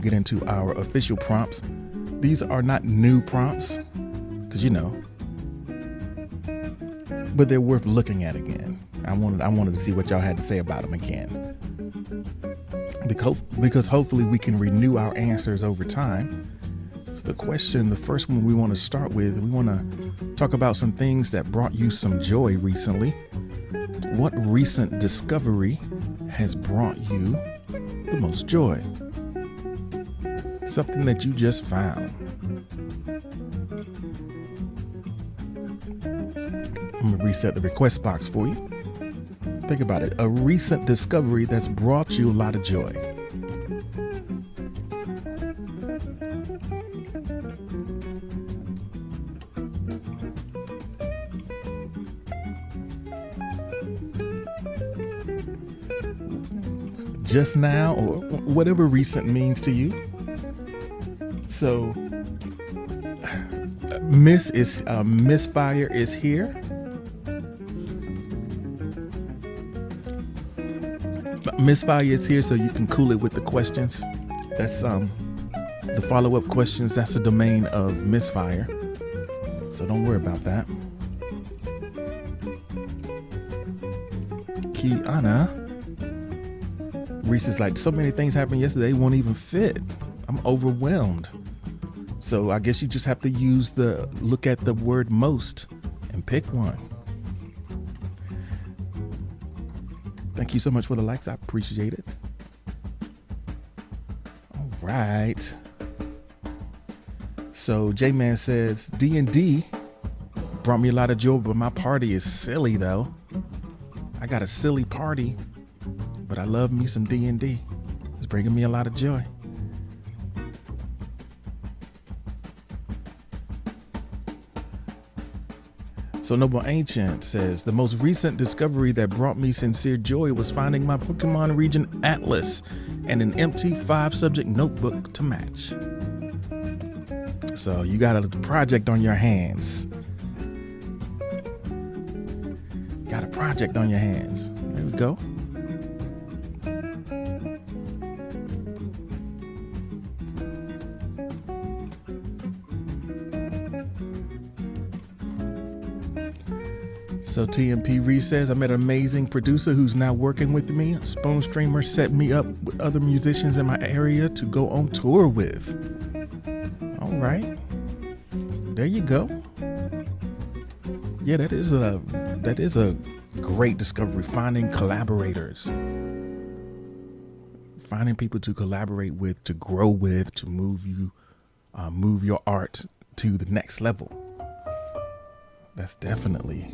Get into our official prompts. These are not new prompts, because but they're worth looking at again. I wanted to see what y'all had to say about them again, because hopefully we can renew our answers over time. So the first one we want to start with, we want to talk about some things that brought you some joy recently. What recent discovery has brought you the most joy? Something that you just found. I'm going to reset the request box for you. Think about it. A recent discovery that's brought you a lot of joy. Just now, or whatever recent means to you. So, Misfire is here. Misfire is here, so you can cool it with the questions. That's the follow-up questions. That's the domain of Misfire. So don't worry about that. Kiana. Reese is like, so many things happened yesterday, won't even fit. I'm overwhelmed. So I guess you just have to look at the word most and pick one. Thank you so much for the likes. I appreciate it. All right. So J-Man says, D&D brought me a lot of joy, but my party is silly though. I got a silly party, but I love me some D&D. It's bringing me a lot of joy. So Noble Ancient says, the most recent discovery that brought me sincere joy was finding my Pokemon region atlas and an empty 5-subject notebook to match. So you got a project on your hands. Got a project on your hands. There we go. So TMP Reese says, I met an amazing producer who's now working with me. Spoon Streamer set me up with other musicians in my area to go on tour with. All right. There you go. Yeah, that is a great discovery. Finding collaborators. Finding people to collaborate with, to grow with, to move your art to the next level. That's definitely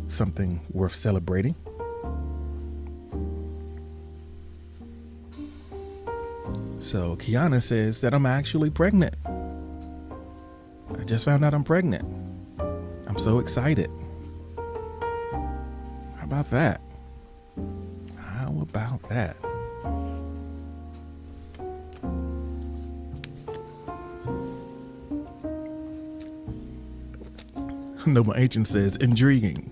something worth celebrating. So Kiana says that I'm actually pregnant. I just found out I'm pregnant. I'm so excited. How about that? How about that? Noble Ancient says, intriguing.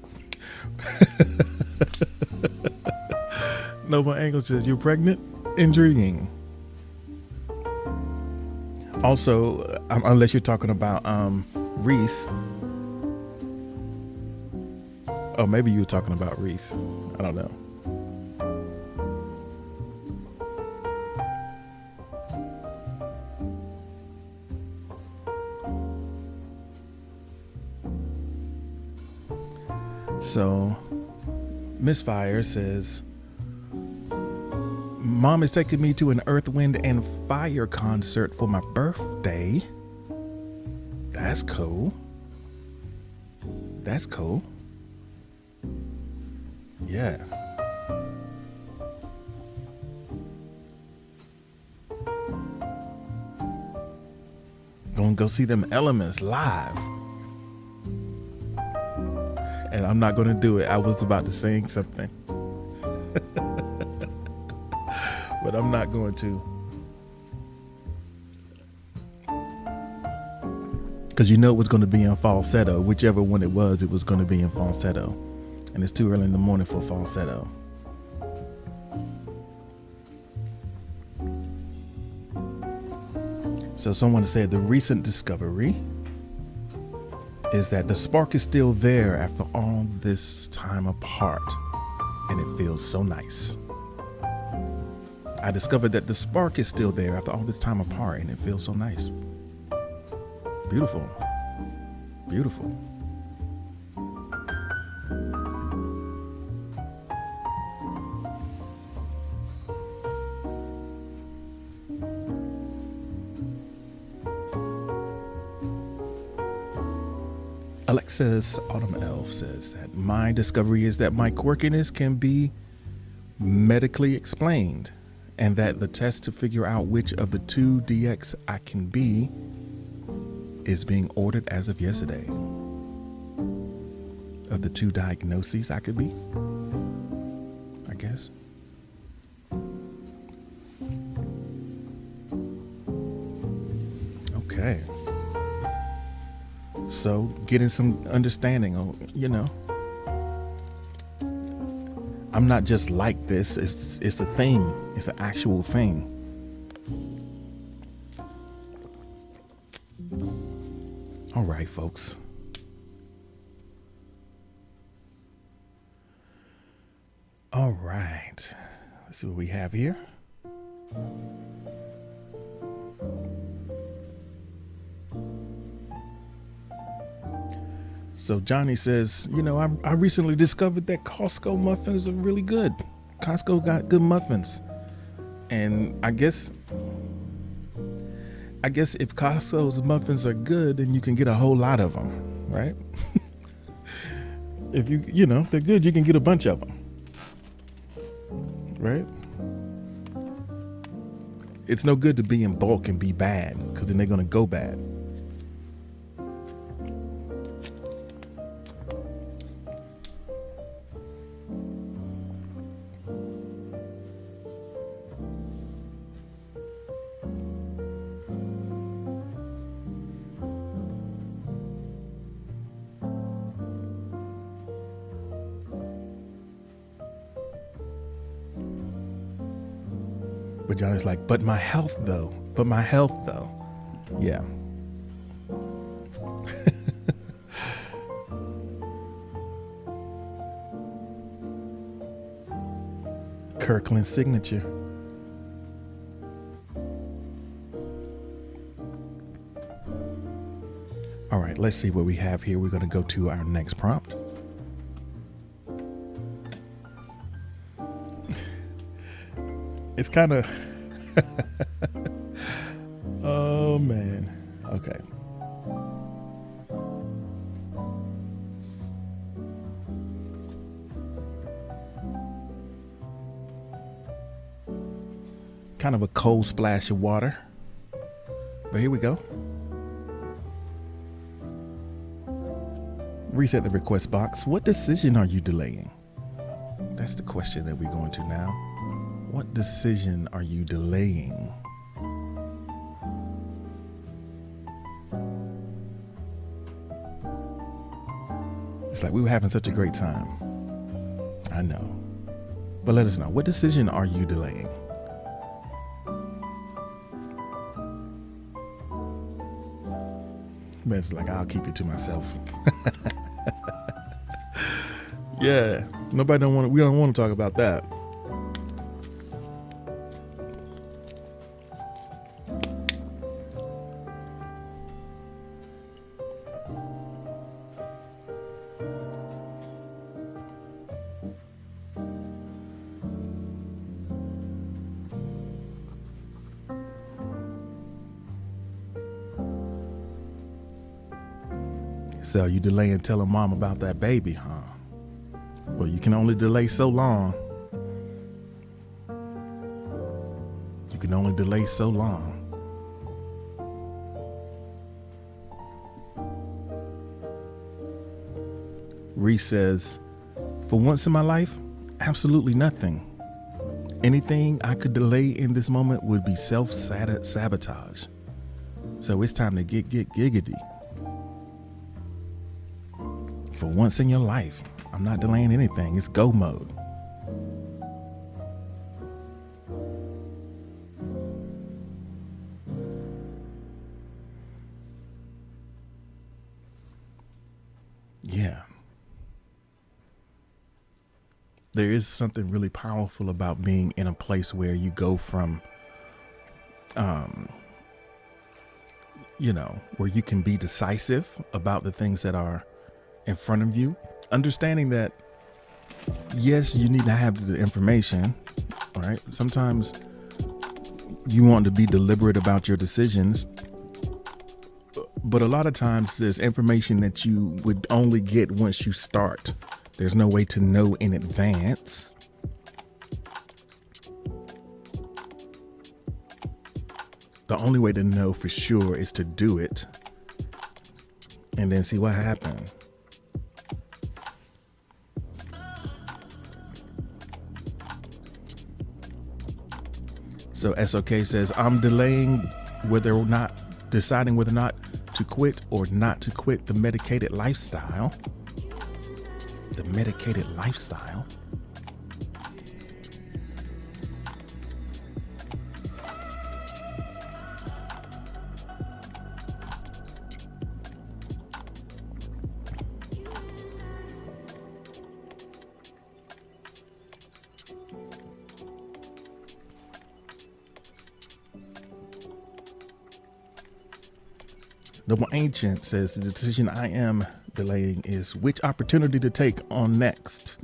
Noble Angle says, you're pregnant? Intriguing. Also, unless you're talking about Reese. Oh, maybe you were talking about Reese. I don't know. So, Misfire says, Mom is taking me to an Earth, Wind, and Fire concert for my birthday. That's cool. That's cool. Yeah. Gonna go see them Elements live. And I'm not going to do it. I was about to sing something. But I'm not going to. Because you know it was going to be in falsetto. Whichever one it was going to be in falsetto. And it's too early in the morning for falsetto. So someone said the recent discovery is that the spark is still there after all this time apart, and it feels so nice. I discovered that the spark is still there after all this time apart, and it feels so nice. Beautiful. Beautiful. Alexis Autumn Elf says that my discovery is that my quirkiness can be medically explained, and that the test to figure out which of the two DX I can be is being ordered as of yesterday. Of the two diagnoses I could be, I guess. Okay. So getting some understanding on, I'm not just like this. It's a thing. It's an actual thing. All right, folks. All right. Let's see what we have here. So Johnny says, I recently discovered that Costco muffins are really good. Costco got good muffins. And I guess if Costco's muffins are good, then you can get a whole lot of them, right? If they're good, you can get a bunch of them, right? It's no good to be in bulk and be bad, because then they're going to go bad. But Johnny's like, but my health though. Yeah. Kirkland's signature. All right, let's see what we have here. We're going to go to our next prompt. It's kind of, oh man. Okay. Kind of a cold splash of water, but here we go. Reset the request box. What decision are you delaying? That's the question that we're going to now. What decision are you delaying? It's like we were having such a great time. I know. But let us know. What decision are you delaying? Man's like, I'll keep it to myself. Yeah. We don't want to talk about that. So you delaying telling mom about that baby, huh? Well, you can only delay so long. You can only delay so long. Reese says, for once in my life, absolutely nothing. Anything I could delay in this moment would be self-sabotage. So it's time to get giggity. For once in your life, I'm not delaying anything. It's go mode. there is something really powerful about being in a place where you go from, where you can be decisive about the things that are in front of you, understanding that, yes, you need to have the information, right? Sometimes you want to be deliberate about your decisions, but a lot of times there's information that you would only get once you start. There's no way to know in advance. The only way to know for sure is to do it and then see what happens. So SOK says, I'm deciding whether or not to quit or not to quit the medicated lifestyle. The medicated lifestyle. Noble Ancient says the decision I am delaying is which opportunity to take on next,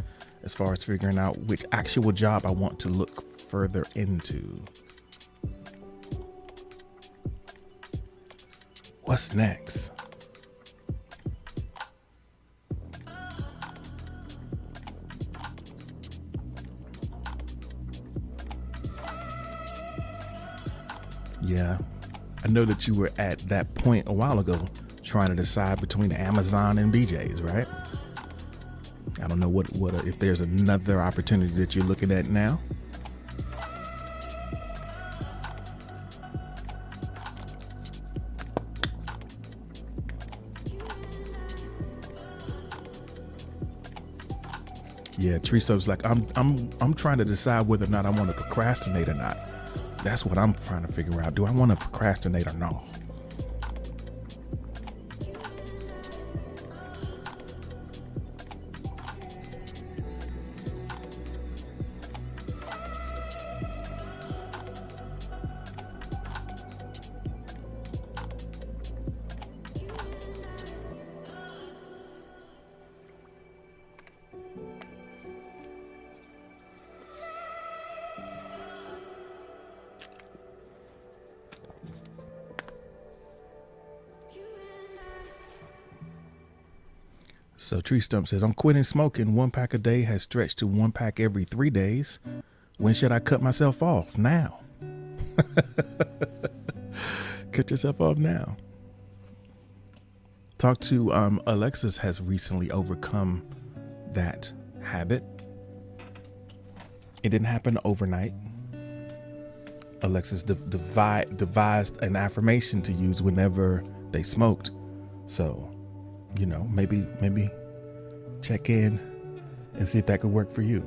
as far as figuring out which actual job I want to look further into. What's next? Yeah. I know that you were at that point a while ago trying to decide between Amazon and BJ's, right? I don't know what if there's another opportunity that you're looking at now. Yeah, Triso's like, I'm trying to decide whether or not I want to procrastinate or not. That's what I'm trying to figure out. Do I want to procrastinate or not? So Tree Stump says, I'm quitting smoking. 1 pack a day has stretched to 1 pack every 3 days. When should I cut myself off? Now. Cut yourself off now. Talk to Alexis has recently overcome that habit. It didn't happen overnight. Alexis devised an affirmation to use whenever they smoked. So, maybe check in and see if that could work for you.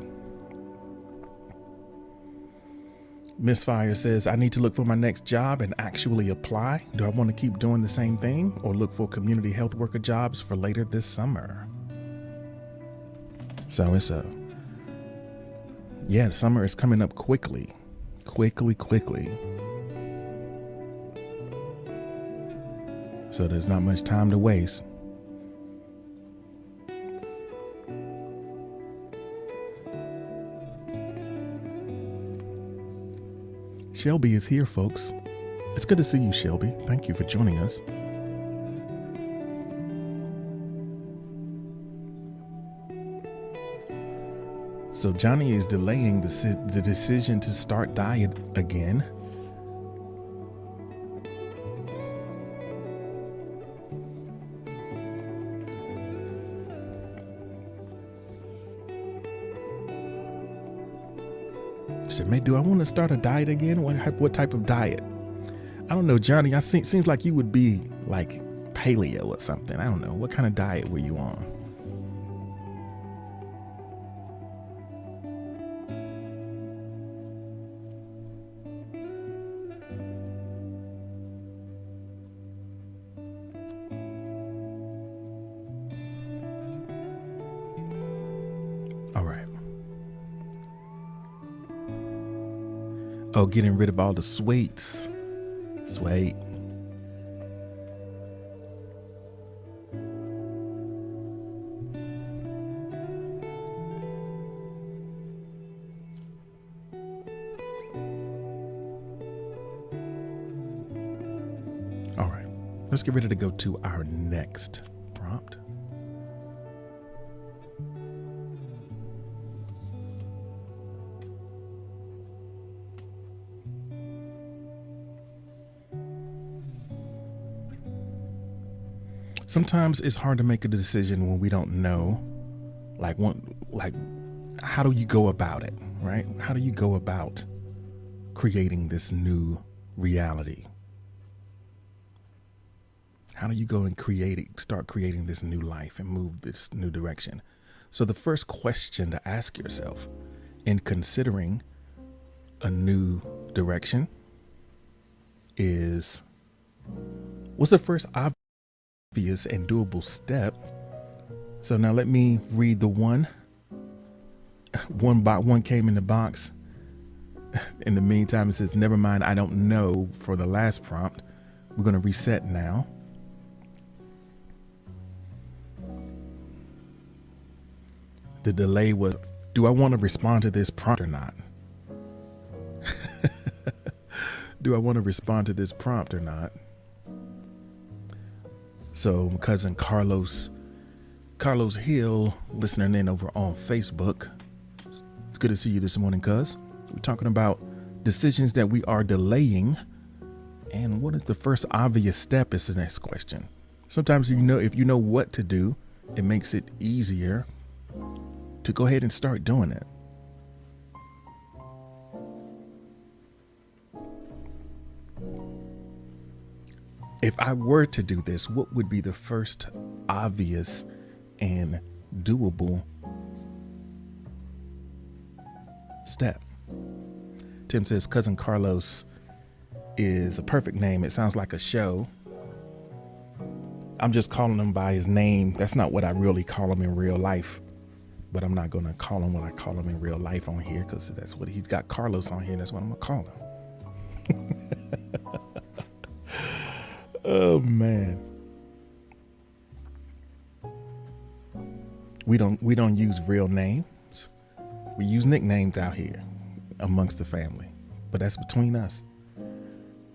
Miss Fire says, I need to look for my next job and actually apply. Do I want to keep doing the same thing or look for community health worker jobs for later this summer? So it's summer is coming up quickly. So there's not much time to waste. Shelby is here, folks. It's good to see you, Shelby. Thank you for joining us. So Johnny is delaying the decision to start diet again. Do I want to start a diet again? What type of diet? I don't know, Johnny. Seems like you would be like paleo or something. I don't know. What kind of diet were you on? All Oh, getting rid of all the sweets. Sweet. All right, let's get ready to go to our next prompt. Sometimes it's hard to make a decision when we don't know, like how do you go about it, right? How do you go about creating this new reality? How do you go and start creating this new life and move this new direction? So the first question to ask yourself in considering a new direction is, what's the first obvious and doable step? So now let me read the one came in the box. In the meantime, it says, never mind, I don't know, for the last prompt. We're going to reset now. The delay was, do I want to respond to this prompt or not? Do I want to respond to this prompt or not? So my cousin Carlos Hill, listening in over on Facebook. It's good to see you this morning, cuz. We're talking about decisions that we are delaying. And what is the first obvious step is the next question. Sometimes if you know what to do, it makes it easier to go ahead and start doing it. If I were to do this, what would be the first obvious and doable step? Tim says Cousin Carlos is a perfect name. It sounds like a show. I'm just calling him by his name. That's not what I really call him in real life. But I'm not going to call him what I call him in real life on here, because that's what he's got Carlos on here. That's what I'm going to call him. Oh, man. We don't use real names. We use nicknames out here amongst the family. But that's between us.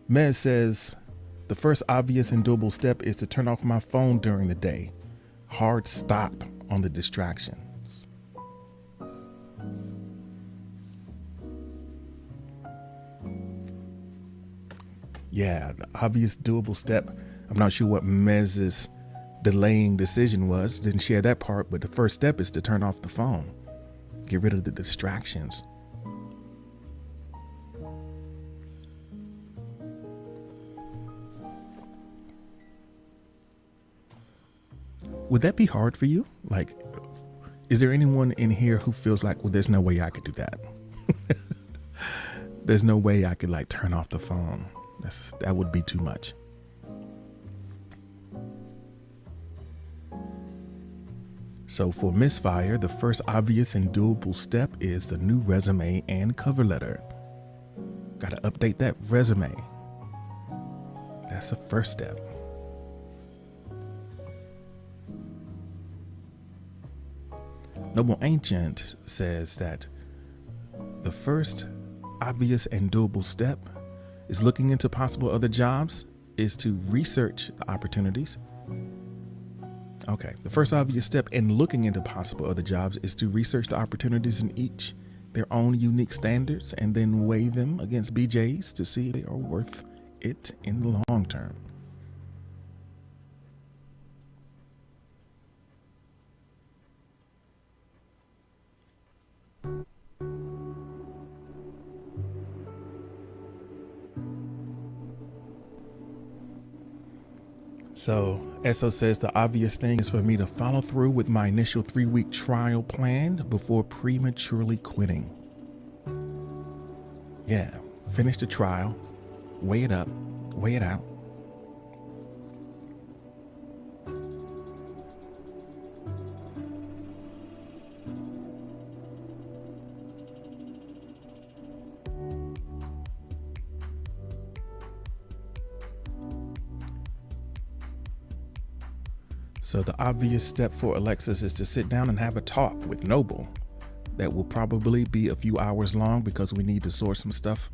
Mez says, the first obvious and doable step is to turn off my phone during the day. Hard stop on the distraction. Yeah, the obvious doable step. I'm not sure what Mez's delaying decision was. Didn't share that part, but the first step is to turn off the phone. Get rid of the distractions. Would that be hard for you? Like, is there anyone in here who feels like, well, there's no way I could do that? There's no way I could turn off the phone. That would be too much. So for Misfire, the first obvious and doable step is the new resume and cover letter. Got to update that resume. That's the first step. Noble Ancient says that the first obvious and doable step is looking into possible other jobs, is to research the opportunities. Okay, the first obvious step in looking into possible other jobs is to research the opportunities in each their own unique standards and then weigh them against BJ's to see if they are worth it in the long term. So Esso says the obvious thing is for me to follow through with my initial 3-week trial plan before prematurely quitting. Yeah, finish the trial, weigh it up, weigh it out. So the obvious step for Alexis is to sit down and have a talk with Noble. That will probably be a few hours long because we need to sort some stuff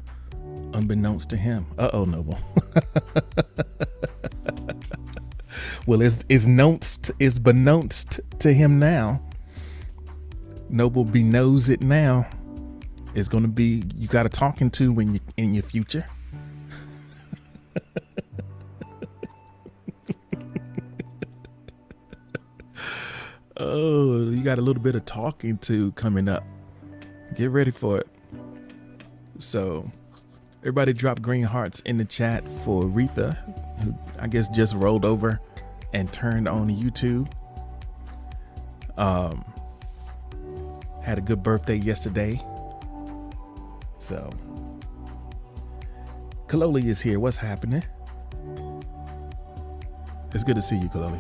unbeknownst to him. Uh-oh, Noble. Well, it's beknownst to him now. Noble knows it now. It's going to be, you got a talking to when you in your future. Oh, you got a little bit of talking to coming up. Get ready for it. So everybody drop green hearts in the chat for Aretha, who I guess just rolled over and turned on YouTube. Had a good birthday yesterday. So Kaloli is here. What's happening? It's good to see you, Kaloli.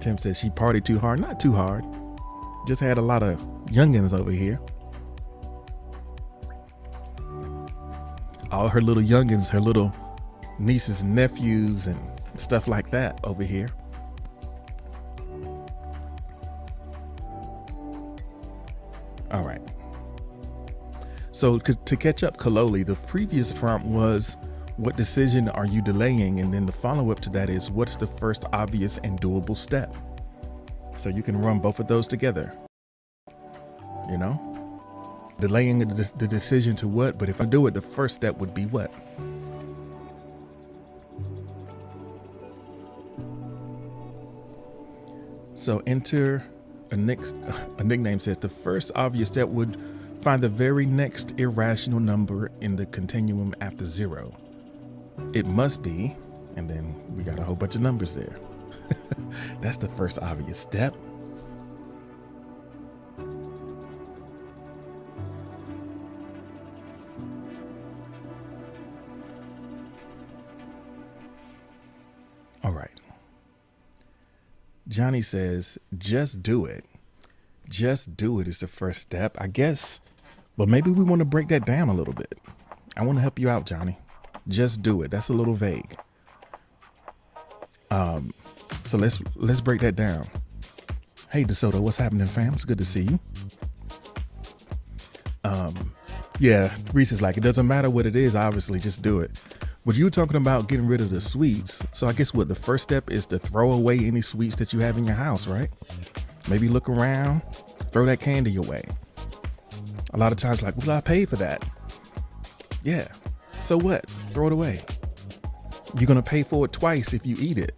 Tim says she partied too hard. Not too hard. Just had a lot of youngins over here. All her little youngins, her little nieces and nephews and stuff like that over here. All right. So to catch up, Kaloli, the previous prompt was, what decision are you delaying? And then the follow-up to that is, what's the first obvious and doable step? So you can run both of those together. You know, delaying the decision to what, but if I do it, the first step would be what? So enter a nickname says the first obvious step would find the very next irrational number in the continuum after 0. It must be, and then we got a whole bunch of numbers there. That's the first obvious step. All right. Johnny says, just do it. Just do it is the first step, I guess. But maybe we want to break that down a little bit. I want to help you out, Johnny. Just do it. That's a little vague. So let's break that down. Hey, DeSoto, what's happening, fam? It's good to see you. Yeah, Reese is like, it doesn't matter what it is, obviously, just do it. But you were talking about getting rid of the sweets. So I guess what the first step is to throw away any sweets that you have in your house, right? Maybe look around, throw that candy away. A lot of times like, well, I paid for that. Yeah. So what? Throw it away. You're going to pay for it twice if you eat it.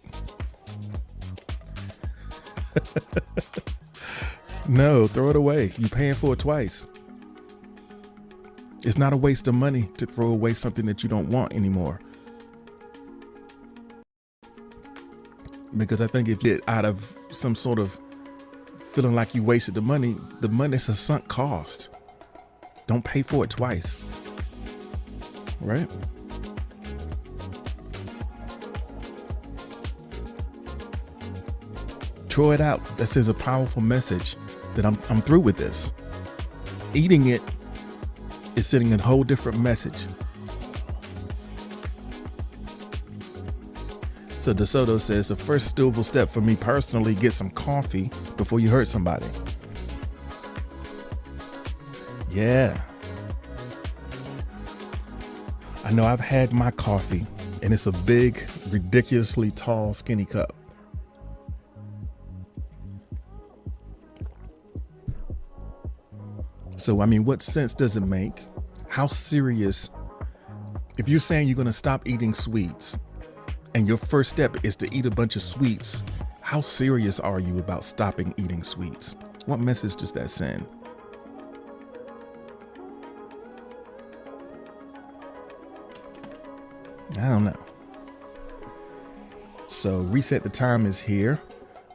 No, throw it away. You're paying for it twice. It's not a waste of money to throw away something that you don't want anymore. Because I think if you get out of some sort of feeling like you wasted the money's a sunk cost. Don't pay for it twice. Right? Throw it out. That says a powerful message that I'm through with this. Eating it is sending a whole different message. So DeSoto says the first doable step for me personally, get some coffee before you hurt somebody. Yeah. I know I've had my coffee and it's a big, ridiculously tall, skinny cup. So, I mean, what sense does it make? How serious, if you're saying you're going to stop eating sweets and your first step is to eat a bunch of sweets, how serious are you about stopping eating sweets? What message does that send? I don't know. So Reset the Time is here.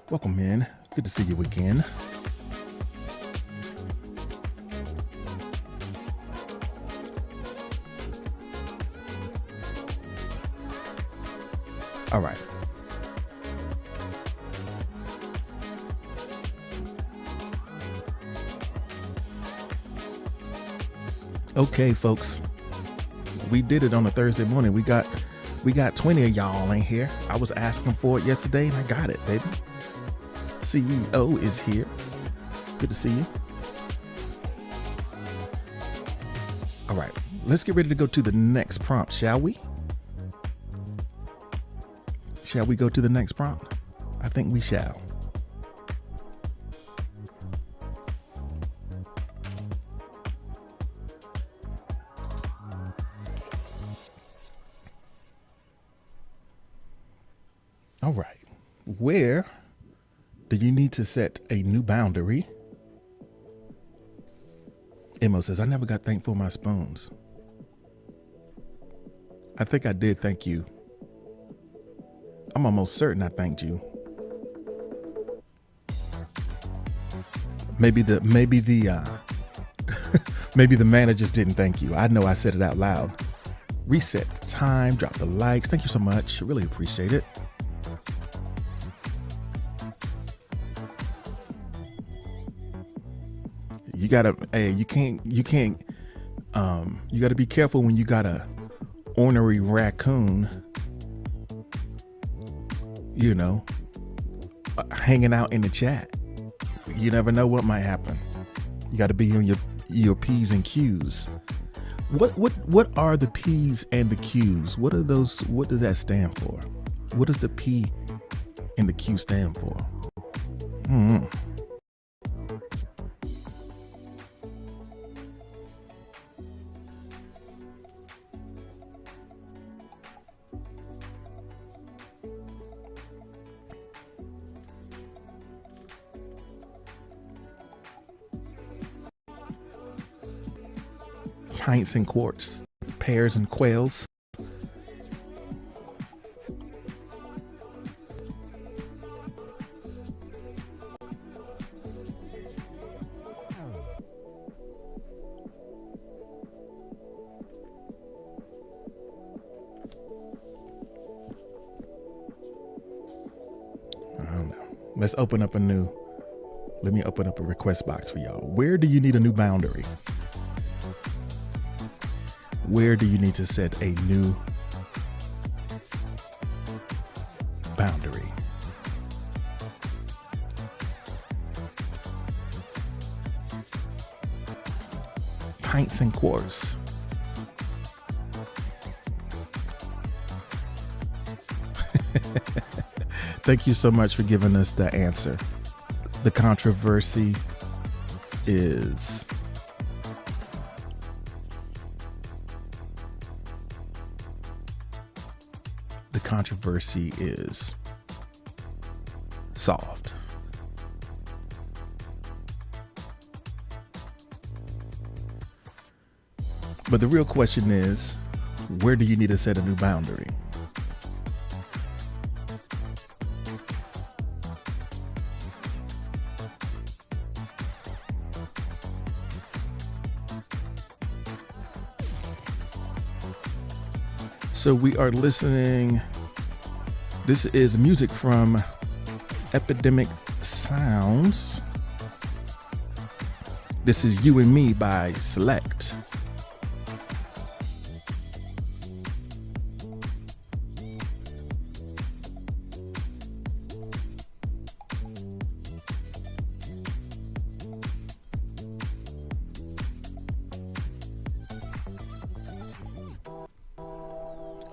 Welcome in. Good to see you again. All right. Okay, folks. We did it on a Thursday morning. We got 20 of y'all in here. I was asking for it yesterday and I got it, baby. CEO is here. Good to see you. All right, let's get ready to go to the next prompt, shall we? Shall we go to the next prompt? I think we shall. All right. Where do you need to set a new boundary? Emo says, I never got thanked for my spoons. I think I did thank you. I'm almost certain I thanked you. Maybe the maybe the managers didn't thank you. I know I said it out loud. Reset the time, drop the likes. Thank you so much. Really appreciate it. You gotta, you gotta be careful when you got a ornery raccoon, hanging out in the chat. You never know what might happen. You gotta be on your P's and Q's. What are the P's and the Q's? What are those? What does that stand for? What does the P and the Q stand for? Pints and quarts, pears and quails. I don't know. Let me open up a request box for y'all. Where do you need a new boundary? Where do you need to set a new boundary? Pints and quarts. Thank you so much for giving us the answer. The controversy is solved. But the real question is, where do you need to set a new boundary? So we are listening. This is music from Epidemic Sounds. This is You and Me by Select.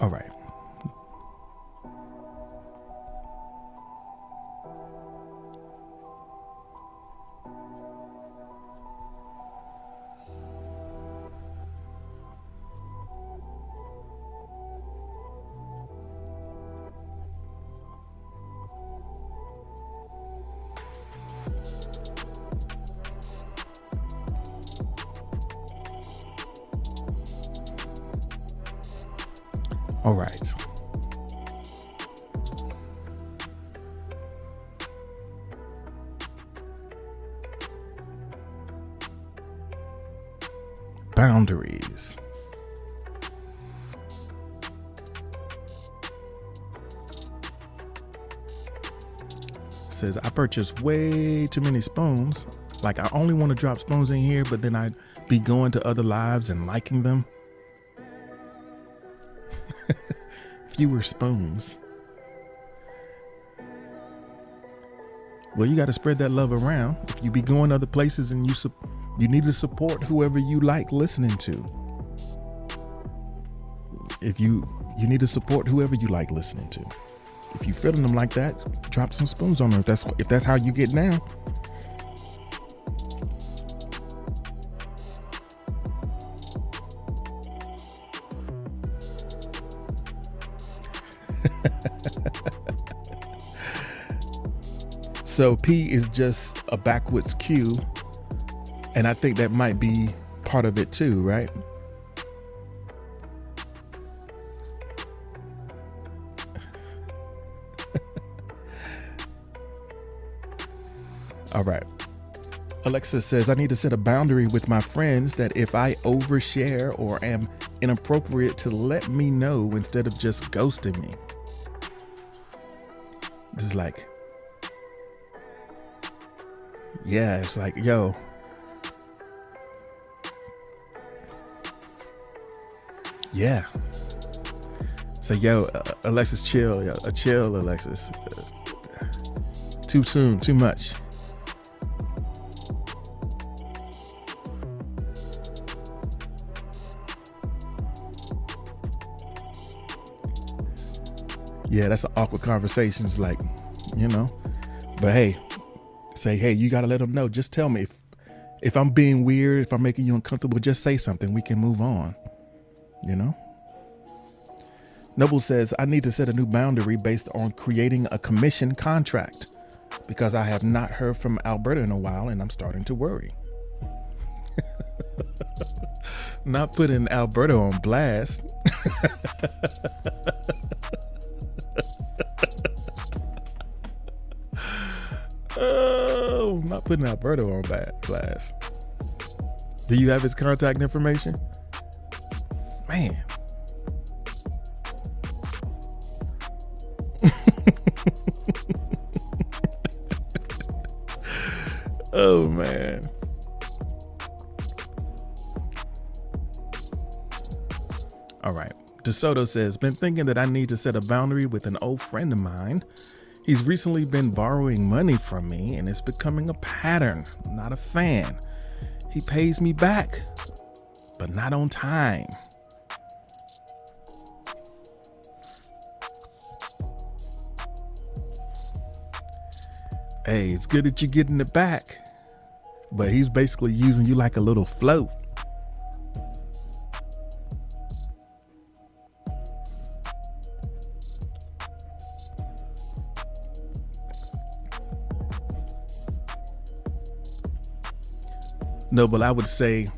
All right. All right. Boundaries. Says, I purchased way too many spoons. Like, I only want to drop spoons in here, but then I'd be going to other lives and liking them. fewer spoons. Well, you got to spread that love around. If you be going other places and you need to support whoever you like listening to. If you need to support whoever you like listening to. If you feeling them like that, drop some spoons on them. If that's how you get down. So P is just a backwards Q, and I think that might be part of it too, right? All right. Alexa says, I need to set a boundary with my friends that if I overshare or am inappropriate to let me know instead of just ghosting me. This is like, yeah, it's like, yo, yeah. So, yo, Alexis, chill, chill, Alexis. Too soon, too much. Yeah, that's an awkward conversation. It's like, but hey, say, hey, you got to let them know. Just tell me if I'm being weird, if I'm making you uncomfortable, just say something. We can move on, Noble says, I need to set a new boundary based on creating a commission contract because I have not heard from Alberta in a while and I'm starting to worry. Not putting Alberta on blast. Oh, not putting Alberto on blast. Do you have his contact information? Man. Oh, man. All right. DeSoto says, been thinking that I need to set a boundary with an old friend of mine. He's recently been borrowing money from me and it's becoming a pattern. I'm not a fan. He pays me back, but not on time. Hey, it's good that you're getting it back, but he's basically using you like a little float. No, but I would say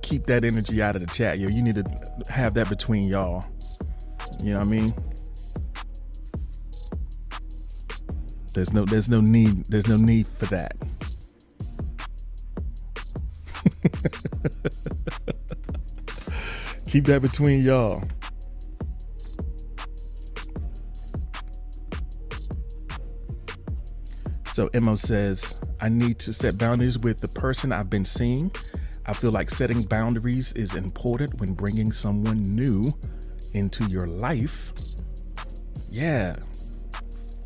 keep that energy out of the chat. You need to have that between y'all. You know what I mean? There's no need for that. Keep that between y'all. So Mo says, I need to set boundaries with the person I've been seeing. I feel like setting boundaries is important when bringing someone new into your life. Yeah.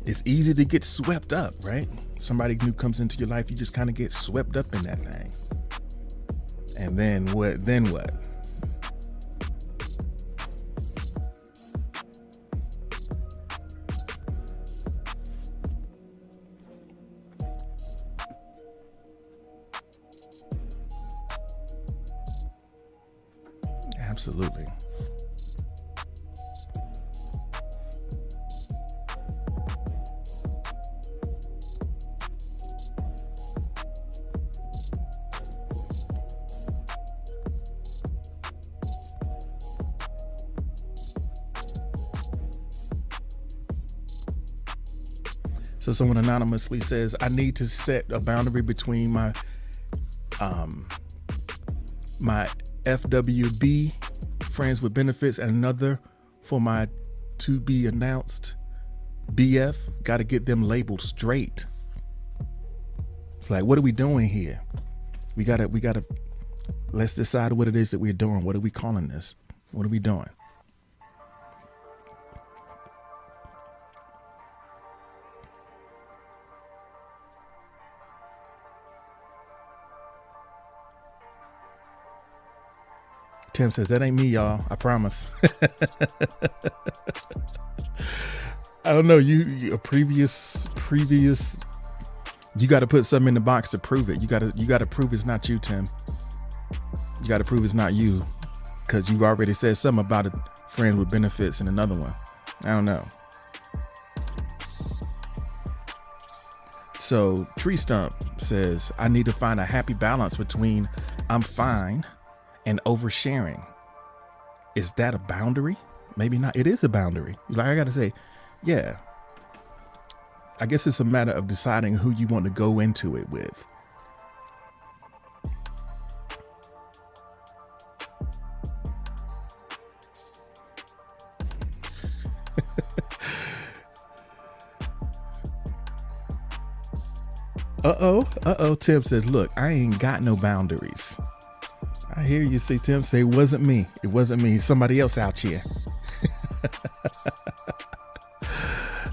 It's easy to get swept up, right? Somebody new comes into your life, you just kind of get swept up in that thing. And then what? Absolutely. So someone anonymously says, I need to set a boundary between my FWB, friends with benefits, and another for my to be announced BF. Got to get them labeled straight. It's like, what are we doing here? We gotta let's decide what it is that we're doing. What are we calling this? What are we doing? Tim says, that ain't me, y'all. I promise. I don't know. You a previous. You got to put something in the box to prove it. You got to prove it's not you, Tim. You got to prove it's not you, because you already said something about a friend with benefits in another one. I don't know. So Tree Stump says, I need to find a happy balance between I'm fine and oversharing. Is that a boundary? Maybe not. It is a boundary. Like, I got to say, yeah. I guess it's a matter of deciding who you want to go into it with. Uh-oh. Tim says, look, I ain't got no boundaries. I hear you say, Tim say, it wasn't me. It wasn't me. Somebody else out here.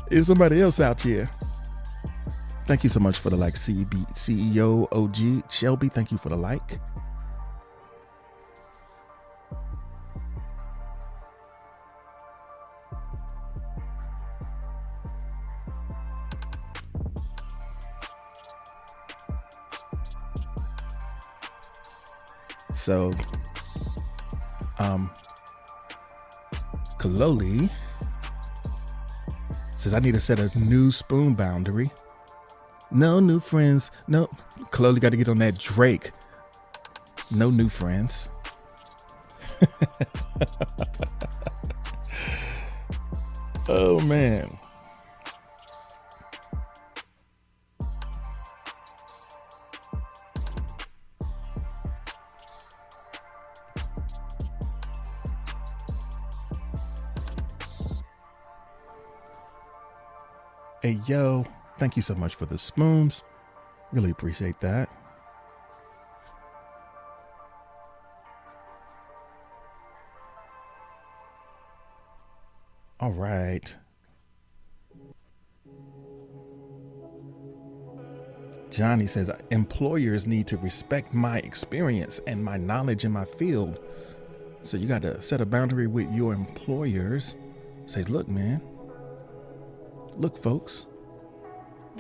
It's somebody else out here. Thank you so much for the like, CEO OG Shelby. Thank you for the like. So, Kaloli says, I need to set a new spoon boundary. No new friends. No, Kaloli got to get on that Drake. No new friends. Oh, man. Hey, yo, thank you so much for the spoons. Really appreciate that. All right. Johnny says, employers need to respect my experience and my knowledge in my field. So you got to set a boundary with your employers. Say, look, man. Look, folks,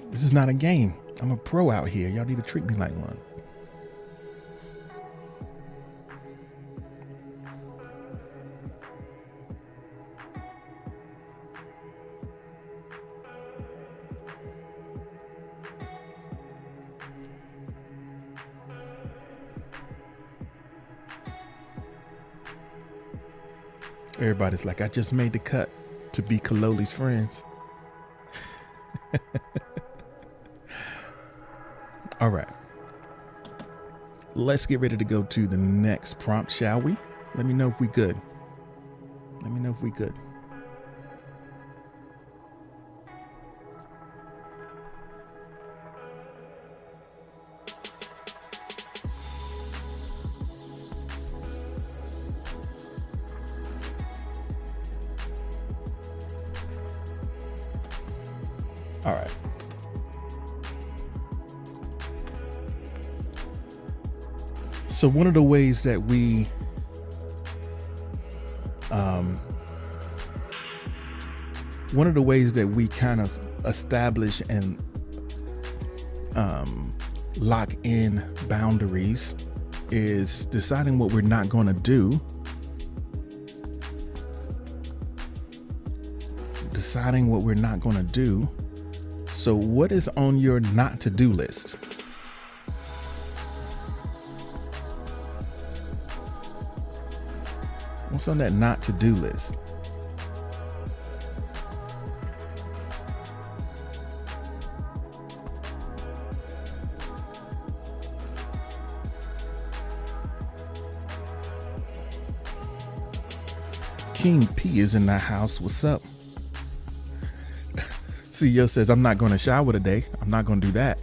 this is not a game. I'm a pro out here. Y'all need to treat me like one. Everybody's like, I just made the cut to be Kaloli's friends. All right. Let's get ready to go to the next prompt, shall we? Let me know if we good. Let me know if we good. All right. So one of the ways that we kind of establish and lock in boundaries is deciding what we're not going to do. Deciding what we're not going to do. So what is on your not to do list? What's on that not to do list? King P is in the house. What's up? CEO says, I'm not going to shower today. I'm not going to do that.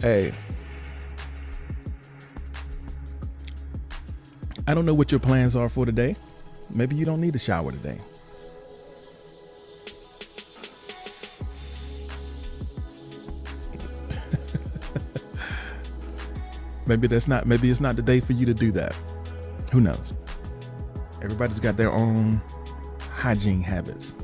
Hey. I don't know what your plans are for today. Maybe you don't need a shower today. Maybe it's not the day for you to do that. Who knows? Everybody's got their own hygiene habits.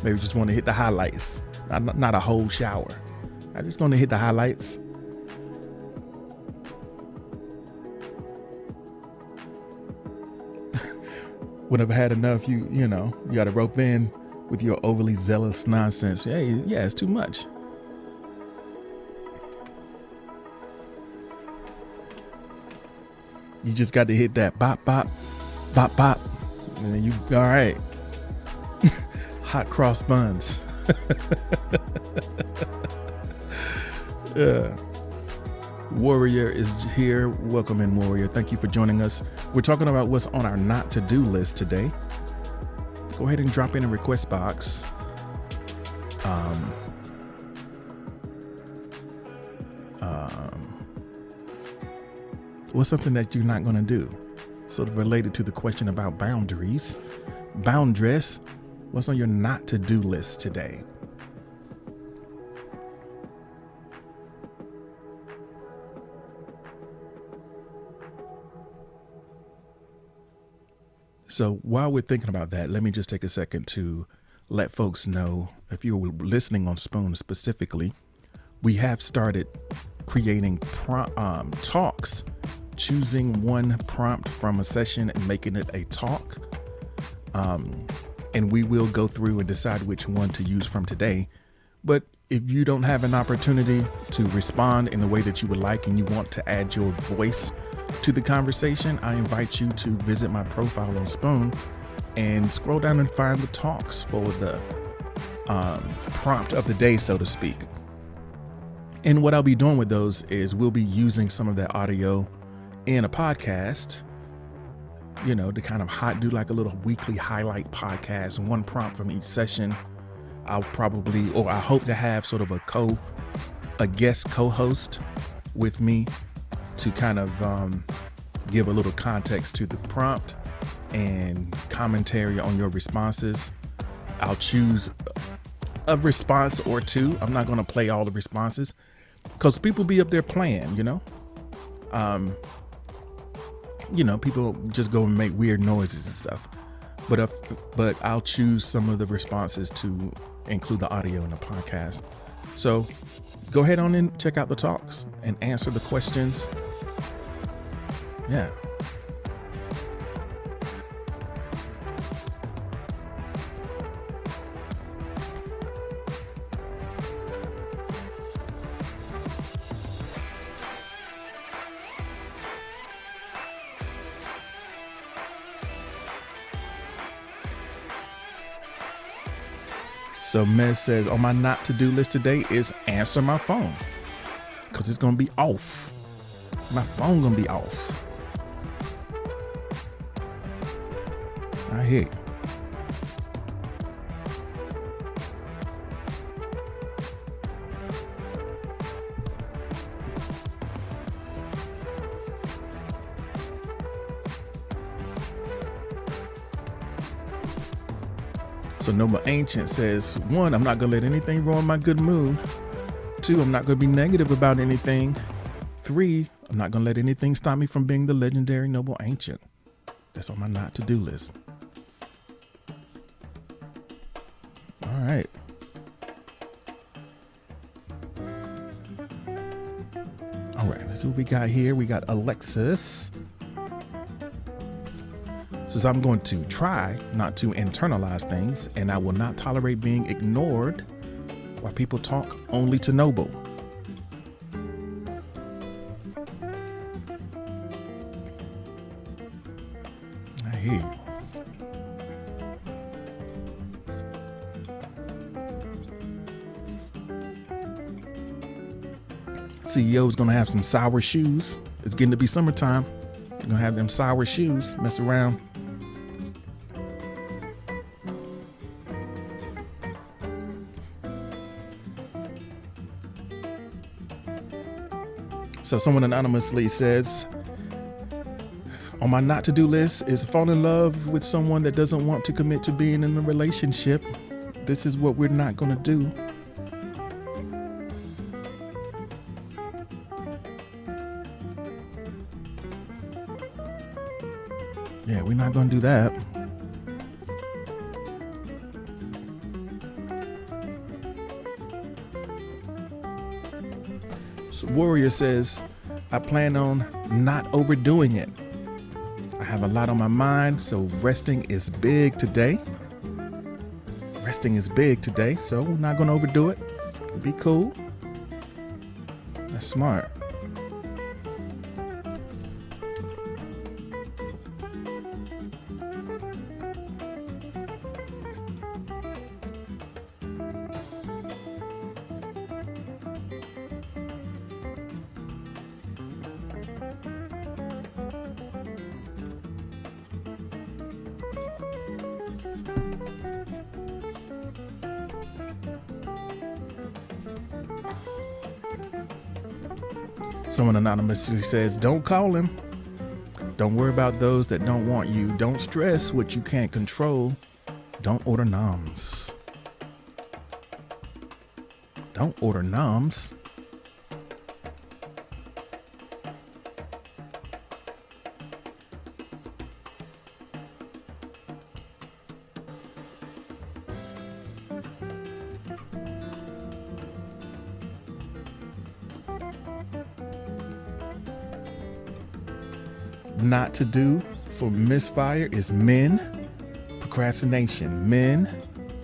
Maybe just want to hit the highlights. Not a whole shower. I just want to hit the highlights. When I've had enough, you got to rope in with your overly zealous nonsense. Hey, yeah, it's too much. You just got to hit that bop, bop, bop, bop. And then you, all right. Hot cross buns. Yeah. Warrior is here. Welcome in, Warrior. Thank you for joining us. We're talking about what's on our not to-do list today. Go ahead and drop in a request box. What's something that you're not going to do? Sort of related to the question about boundaries. Boundaries. What's on your not to-do list today? So while we're thinking about that, let me just take a second to let folks know, if you're listening on Spoon specifically, we have started creating talks, choosing one prompt from a session and making it a talk. And we will go through and decide which one to use from today. But if you don't have an opportunity to respond in the way that you would like and you want to add your voice to the conversation, I invite you to visit my profile on Spoon and scroll down and find the talks for the prompt of the day, so to speak. And what I'll be doing with those is we'll be using some of that audio in a podcast, to kind of do like a little weekly highlight podcast, one prompt from each session. I hope to have sort of a guest co-host with me to kind of give a little context to the prompt and commentary on your responses. I'll choose a response or two. I'm not going to play all the responses because people be up there playing, people just go and make weird noises and stuff. But I'll choose some of the responses to include the audio in the podcast. So go ahead on and check out the talks and answer the questions. Yeah. So Mez says, on my not to-do list today is answer my phone because it's going to be off. My phone going to be off. I hear you. So Noble Ancient says, 1, I'm not going to let anything ruin my good mood. 2, I'm not going to be negative about anything. 3, I'm not going to let anything stop me from being the legendary Noble Ancient. That's on my not to-do list. All right. All right, let's see what we got here. We got Alexis. Says, I'm going to try not to internalize things, and I will not tolerate being ignored while people talk only to Noble. I hear you. CEO is going to have some sour shoes. It's getting to be summertime. You're going to have them sour shoes, mess around. So someone anonymously says, on my not to do list is fall in love with someone that doesn't want to commit to being in a relationship. This is what we're not going to do. Yeah, we're not going to do that. So Warrior says, I plan on not overdoing it. I have a lot on my mind, so resting is big today. Resting is big today, so we're not going to overdo it. Be cool. That's smart. Someone anonymously says, don't call him. Don't worry about those that don't want you. Don't stress what you can't control. Don't order noms. Don't order noms. Not to do for misfire is men, procrastination. Men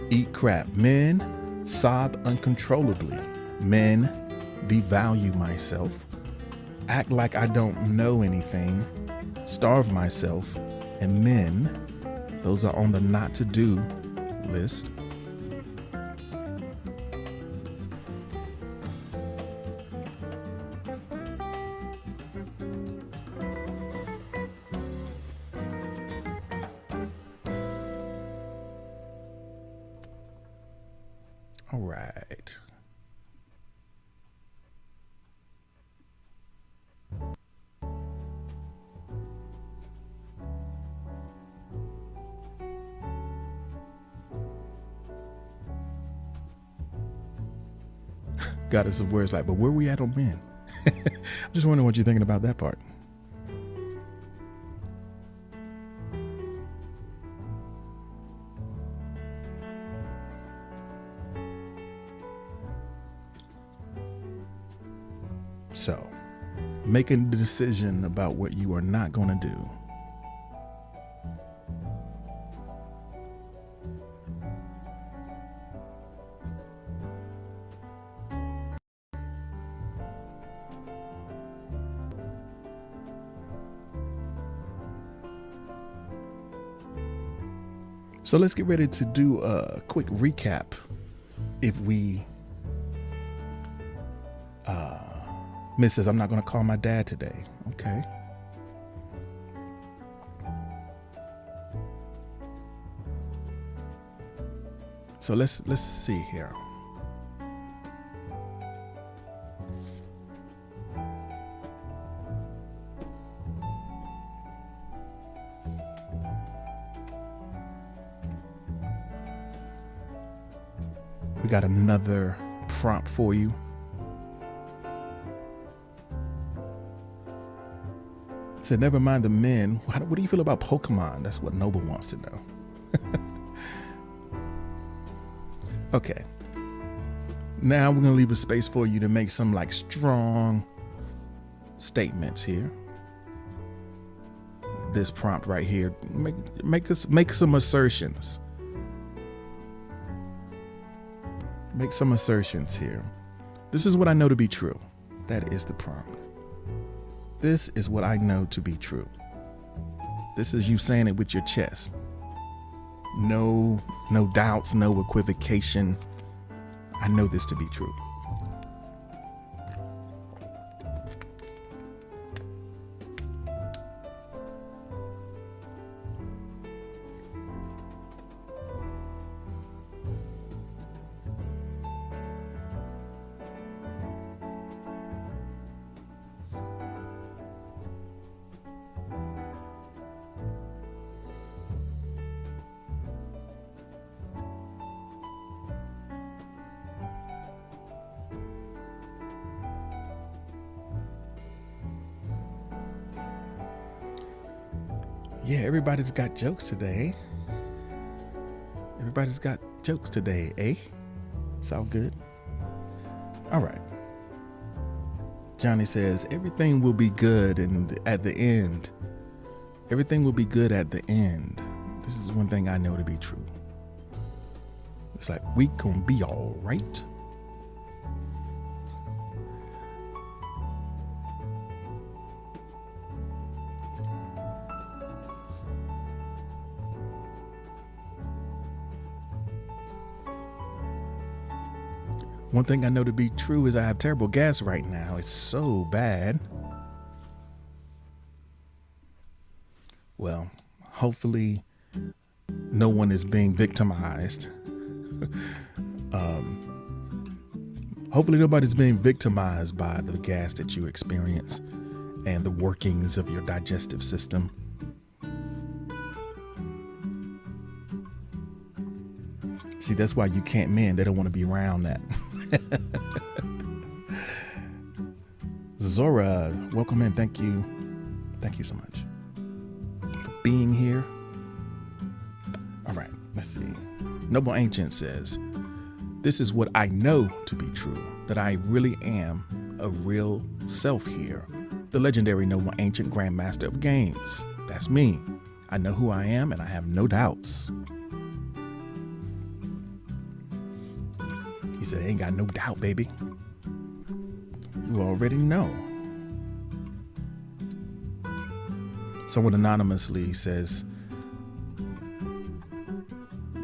eat crap. Men sob uncontrollably. Men devalue myself. Act like I don't know anything. Starve myself. And men, those are on the not to do list. All right. Goddess of words like, but where we at on men? I'm just wondering what you're thinking about that part. So, making the decision about what you are not going to do. So let's get ready to do a quick recap. If we Miss says, I'm not going to call my dad today. Okay. So let's see here. We got another prompt for you. Said, never mind the men. What do you feel about Pokemon? That's what Noble wants to know. Okay. Now we're going to leave a space for you to make some like strong statements here. This prompt right here. Make some assertions. Make some assertions here. This is what I know to be true. That is the prompt. This is what I know to be true. This is you saying it with your chest. No doubts, no equivocation. I know this to be true. Yeah, everybody's got jokes today. Everybody's got jokes today, eh? It's all good. All right. Johnny says, everything will be good and at the end. Everything will be good at the end. This is one thing I know to be true. It's like, we gonna be all right. One thing I know to be true is I have terrible gas right now. It's so bad. Well, hopefully no one is being victimized. Hopefully nobody's being victimized by the gas that you experience and the workings of your digestive system. See, that's why you can't men. They don't want to be around that. Zora, welcome in. Thank you. Thank you so much for being here. All right, let's see. Noble Ancient says, this is what I know to be true, that I really am a real self here. The legendary Noble Ancient Grandmaster of Games. That's me. I know who I am and I have no doubts. He said, ain't got no doubt, baby. You already know. Someone anonymously says,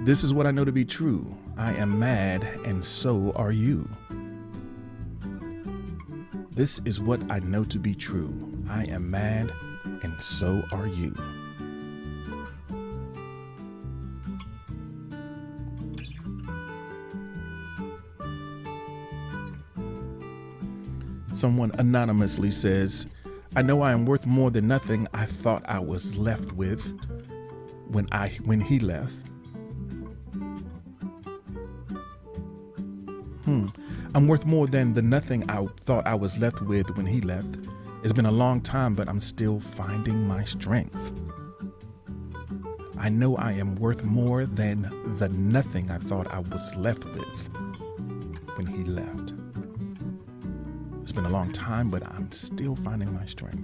this is what I know to be true. I am mad and so are you. This is what I know to be true. I am mad and so are you. Someone anonymously says, I know I am worth more than nothing I thought I was left with when he left. I'm worth more than the nothing I thought I was left with when he left. It's been a long time, but I'm still finding my strength. I know I am worth more than the nothing I thought I was left with when he left. It's been a long time, but I'm still finding my strength.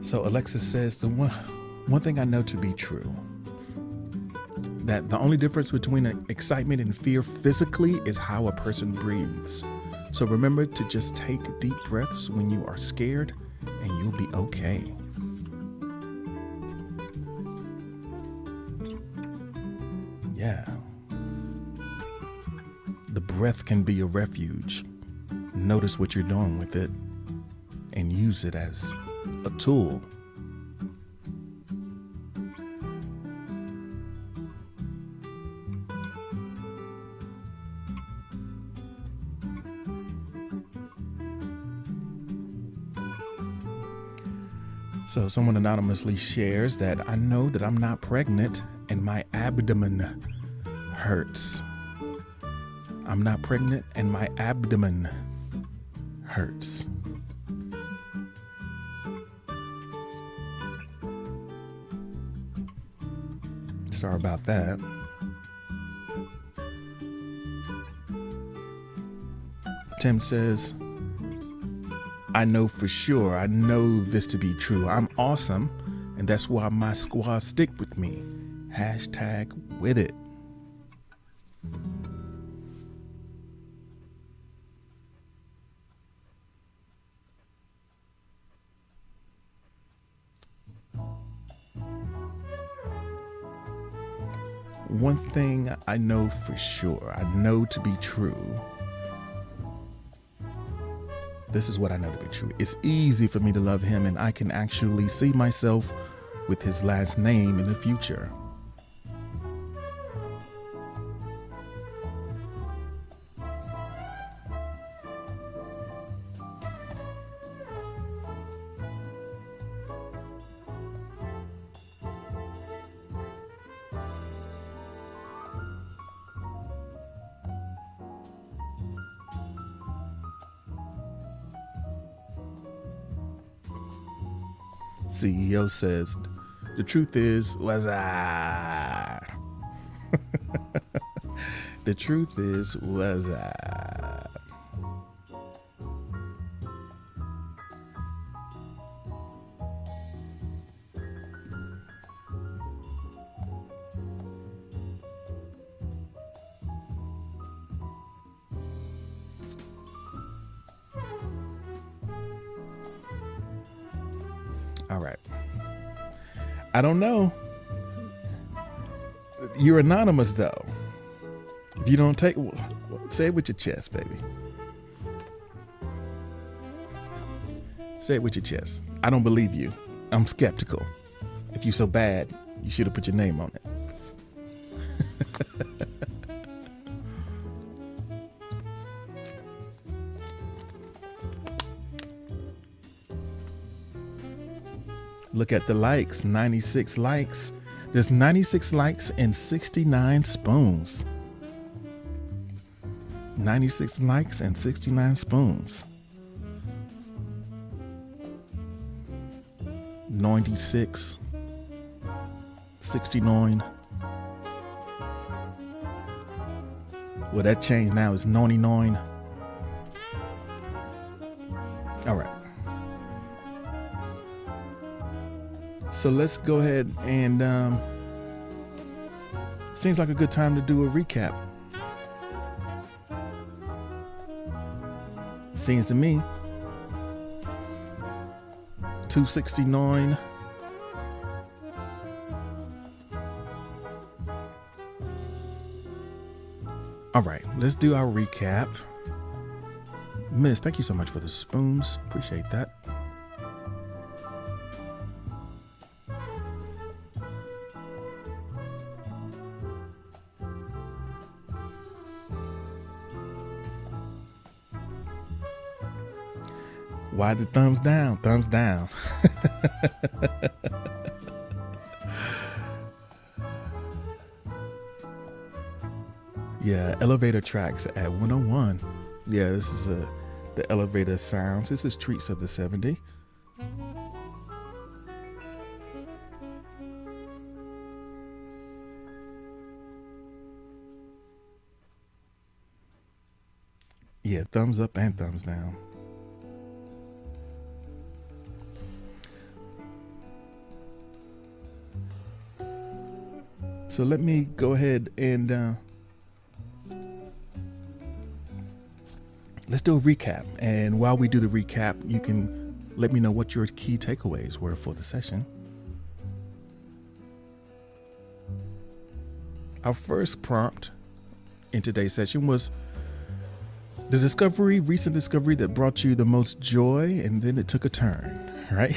So Alexis says, the one thing I know to be true, that the only difference between excitement and fear physically is how a person breathes. So remember to just take deep breaths when you are scared and you'll be okay. Yeah. The breath can be a refuge. Notice what you're doing with it and use it as a tool. So someone anonymously shares that I know that I'm not pregnant and my abdomen hurts. I'm not pregnant and my abdomen hurts. Sorry about that. Tim says, I know for sure, I know this to be true. I'm awesome, and that's why my squad stick with me. Hashtag with it. One thing I know for sure, I know to be true. This is what I know to be true. It's easy for me to love him, and I can actually see myself with his last name in the future. CEO says, the truth is, was I. The truth is, was I. All right. I don't know. You're anonymous, though. If you don't take, say it with your chest, baby. Say it with your chest. I don't believe you. I'm skeptical. If you're so bad, you should have put your name on it. Look at the likes, 96 likes. There's 96 likes and 69 spoons. 96 likes and 69 spoons. 96, 69. Well, that changed now. It's 99. All right. So let's go ahead and seems like a good time to do a recap. Seems to me. 269. All right, let's do our recap. Miss, thank you so much for the spoons. Appreciate that. Why the thumbs down? Thumbs down. Yeah, elevator tracks at 101. Yeah, this is the elevator sounds. This is Treats of the 70. Yeah, thumbs up and thumbs down. So let me go ahead and let's do a recap. And while we do the recap, you can let me know what your key takeaways were for the session. Our first prompt in today's session was the recent discovery that brought you the most joy, and then it took a turn, right?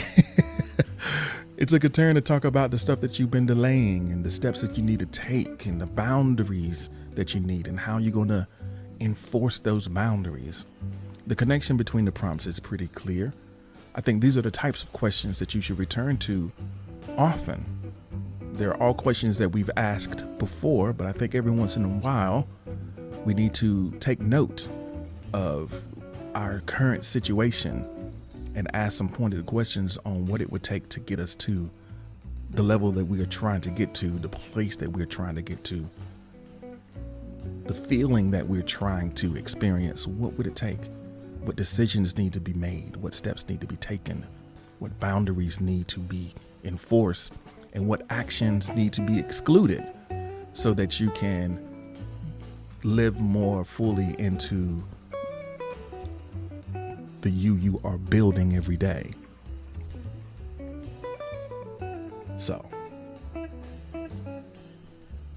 It took a turn to talk about the stuff that you've been delaying and the steps that you need to take and the boundaries that you need and how you're going to enforce those boundaries. The connection between the prompts is pretty clear. I think these are the types of questions that you should return to often. They're all questions that we've asked before, but I think every once in a while we need to take note of our current situation and ask some pointed questions on what it would take to get us to the level that we are trying to get to, the place that we're trying to get to, the feeling that we're trying to experience. What would it take? What decisions need to be made? What steps need to be taken? What boundaries need to be enforced? And what actions need to be excluded so that you can live more fully into the you are building every day. So,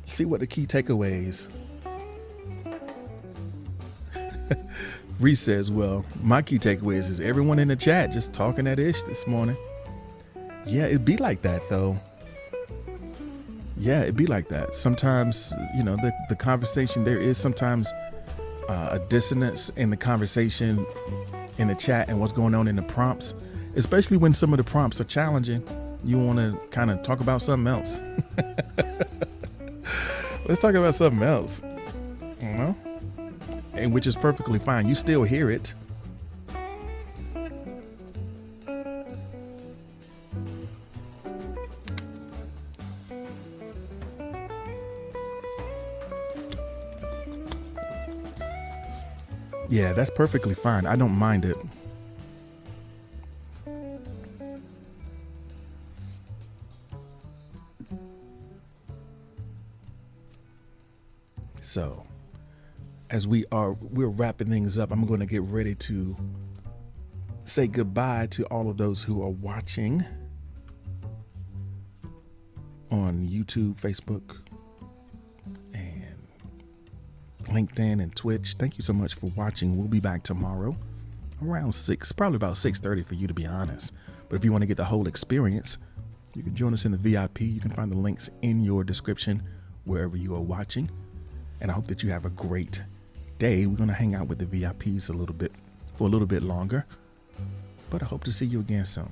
see what the key takeaways. Reese says, well, my key takeaways is everyone in the chat just talking that ish this morning. Yeah, it'd be like that though. Yeah, it'd be like that. Sometimes, you know, the conversation, there is sometimes a dissonance in the conversation in the chat and what's going on in the prompts, especially when some of the prompts are challenging. You want to kind of talk about something else. Let's talk about something else, you know, and which is perfectly fine. You still hear it. Yeah, that's perfectly fine. I don't mind it. So, as we're wrapping things up, I'm going to get ready to say goodbye to all of those who are watching on YouTube, Facebook, and LinkedIn and Twitch. Thank you so much for watching. We'll be back tomorrow around 6, probably about 6:30 for you, to be honest. But if you want to get the whole experience, you can join us in the VIP. You can find the links in your description wherever you are watching. And I hope that you have a great day. We're going to hang out with the VIPs for a little bit longer, but I hope to see you again soon.